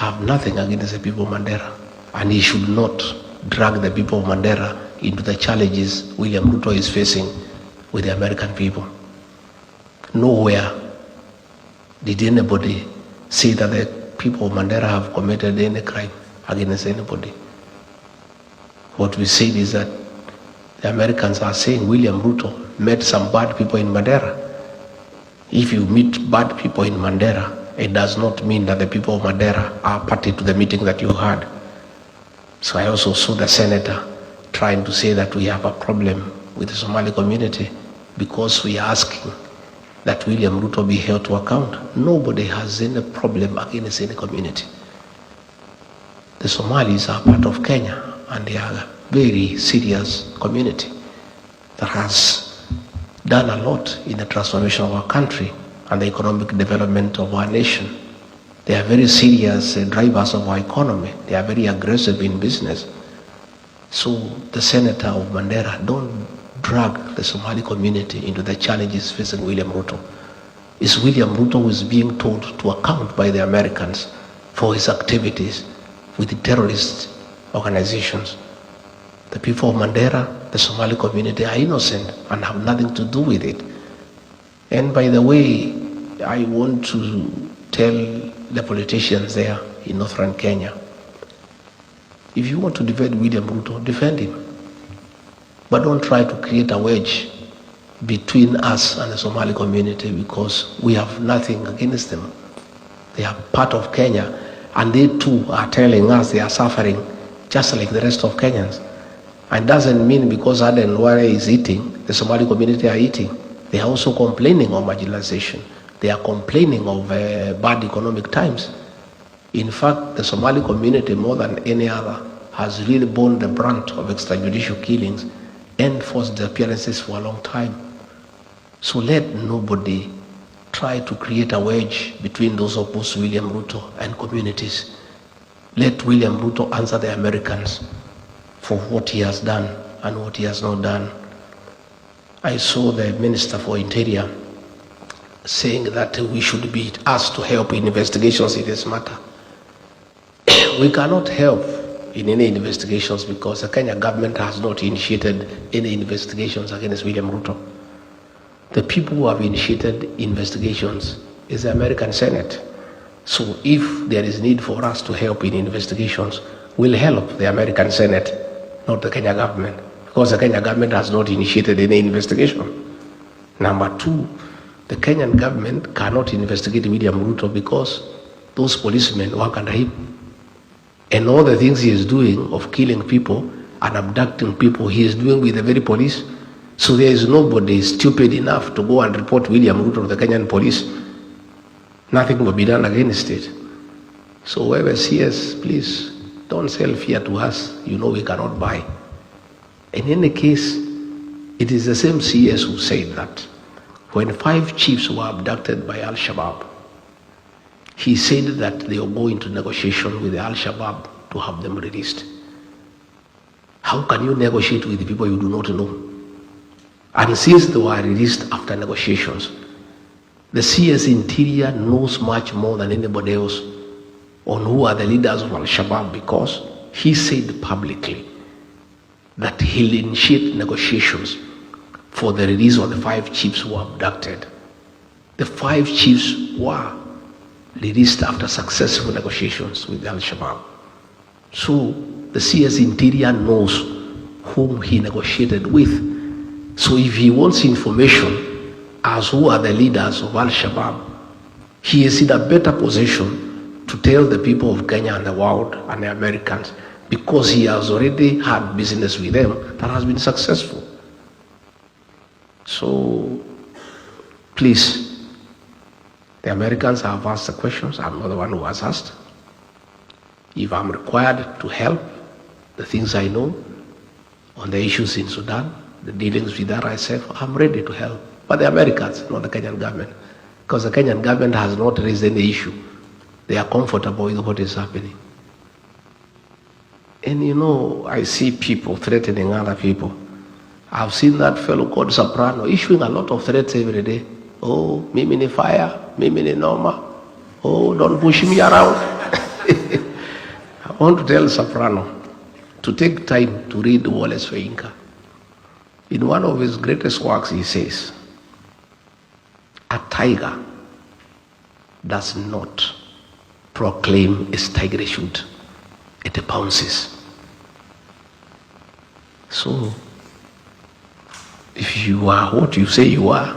have nothing against the people of Mandera, and he should not drag the people of Mandera into the challenges William Ruto is facing with the American people. Nowhere did anybody say that the people of Mandera have committed any crime against anybody. What we said is that the Americans are saying William Ruto met some bad people in Mandera. If you meet bad people in Mandera, it does not mean that the people of Mandera are party to the meeting that you had. So I also saw the senator trying to say that we have a problem with the Somali community because we are asking that William Ruto be held to account. Nobody has any problem against any community. The Somalis are part of Kenya, and they are a very serious community that has done a lot in the transformation of our country and the economic development of our nation. They are very serious drivers of our economy. They are very aggressive in business. So the senator of Mandera, don't drag the Somali community into the challenges facing William Ruto. It's William Ruto who is being told to account by the Americans for his activities with the terrorist organizations. The people of Mandera, the Somali community, are innocent and have nothing to do with it. And by the way, I want to tell the politicians there in northern Kenya, if you want to defend William Ruto, defend him. But don't try to create a wedge between us and the Somali community, because we have nothing against them. They are part of Kenya, and they too are telling us they are suffering just like the rest of Kenyans. And doesn't mean because Aden Ware is eating, the Somali community are eating. They are also complaining of marginalization. They are complaining of bad economic times. In fact, the Somali community, more than any other, has really borne the brunt of extrajudicial killings and forced disappearances for a long time. So let nobody try to create a wedge between those opposed to William Ruto and communities. Let William Ruto answer the Americans for what he has done and what he has not done. I saw the Minister for Interior saying that we should be asked to help in investigations in this matter. We cannot help in any investigations because the Kenya government has not initiated any investigations against William Ruto. The people who have initiated investigations is the American Senate. So if there is need for us to help in investigations, we'll help the American Senate, not the Kenya government, because the Kenya government has not initiated any investigation. Number two, the Kenyan government cannot investigate William Ruto because those policemen work under him. And all the things he is doing of killing people and abducting people, he is doing with the very police. So there is nobody stupid enough to go and report William Ruto to the Kenyan police. Nothing will be done against it. So whoever sees, please don't sell fear to us. You know we cannot buy. In any case, it is the same CS who said that when 5 chiefs were abducted by Al-Shabaab, he said that they will go into negotiation with the Al-Shabaab to have them released. How can you negotiate with the people you do not know? And since they were released after negotiations, the CS Interior knows much more than anybody else on who are the leaders of Al-Shabaab, because he said publicly that he'll initiate negotiations for the release of the 5 chiefs who were abducted. The 5 chiefs were released after successful negotiations with Al-Shabaab. So the CS Interior knows whom he negotiated with. So if he wants information as who are the leaders of Al-Shabaab, he is in a better position to tell the people of Kenya and the world and the Americans, because he has already had business with them that has been successful. So please, the Americans have asked the questions. I'm not the one who has asked. If I'm required to help, the things I know on the issues in Sudan, the dealings with RSF, I'm ready to help. But the Americans, not the Kenyan government, because the Kenyan government has not raised any issue. They are comfortable with what is happening. And you know, I see people threatening other people. I've seen that fellow called Soprano issuing a lot of threats every day. Oh, mimi ni fire, mimi ni noma. Oh, don't push me around. I want to tell Soprano to take time to read Wallace Soyinka. In one of his greatest works, he says, a tiger does not proclaim its tigerhood. It pounces. So, if you are what you say you are,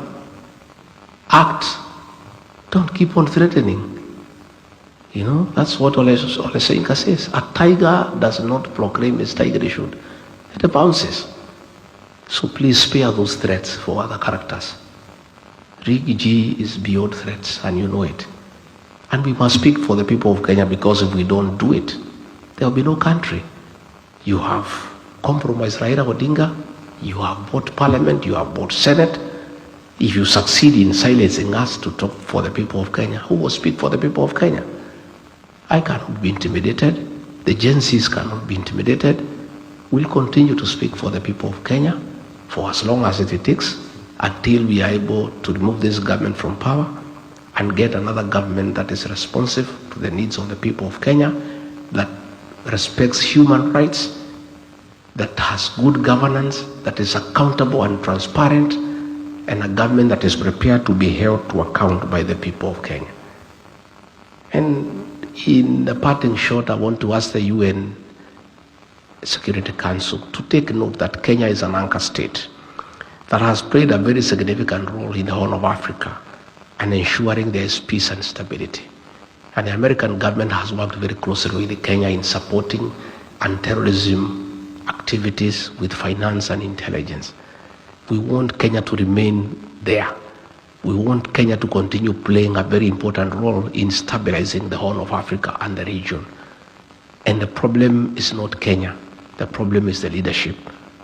act. Don't keep on threatening. You know, that's what Ole Soyinka says. A tiger does not proclaim its tigerhood. It pounces. So please spare those threats for other characters. Ricky G is beyond threats, and you know it. And we must speak for the people of Kenya, because if we don't do it, there will be no country. You have compromised Raila Odinga, you have bought parliament, you have bought Senate. If you succeed in silencing us to talk for the people of Kenya, who will speak for the people of Kenya? I cannot be intimidated. The Gen Zs cannot be intimidated. We'll continue to speak for the people of Kenya for as long as it takes, until we are able to remove this government from power and get another government that is responsive to the needs of the people of Kenya, that respects human rights, that has good governance, that is accountable and transparent, and a government that is prepared to be held to account by the people of Kenya. And in the parting shot, I want to ask the UN Security Council to take note that Kenya is an anchor state that has played a very significant role in the Horn of Africa and ensuring there is peace and stability. And the American government has worked very closely with Kenya in supporting anti-terrorism activities with finance and intelligence. We want Kenya to remain there. We want Kenya to continue playing a very important role in stabilizing the Horn of Africa and the region. And the problem is not Kenya. The problem is the leadership.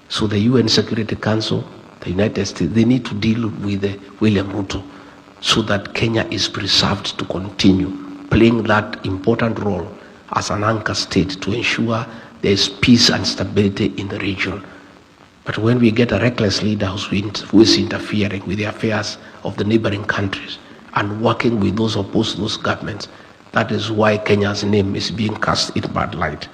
So the UN Security Council, the United States, they need to deal with William Ruto so that Kenya is preserved to continue playing that important role as an anchor state to ensure there is peace and stability in the region. But when we get a reckless leader who is interfering with the affairs of the neighboring countries and working with those opposed to those governments, that is why Kenya's name is being cast in bad light.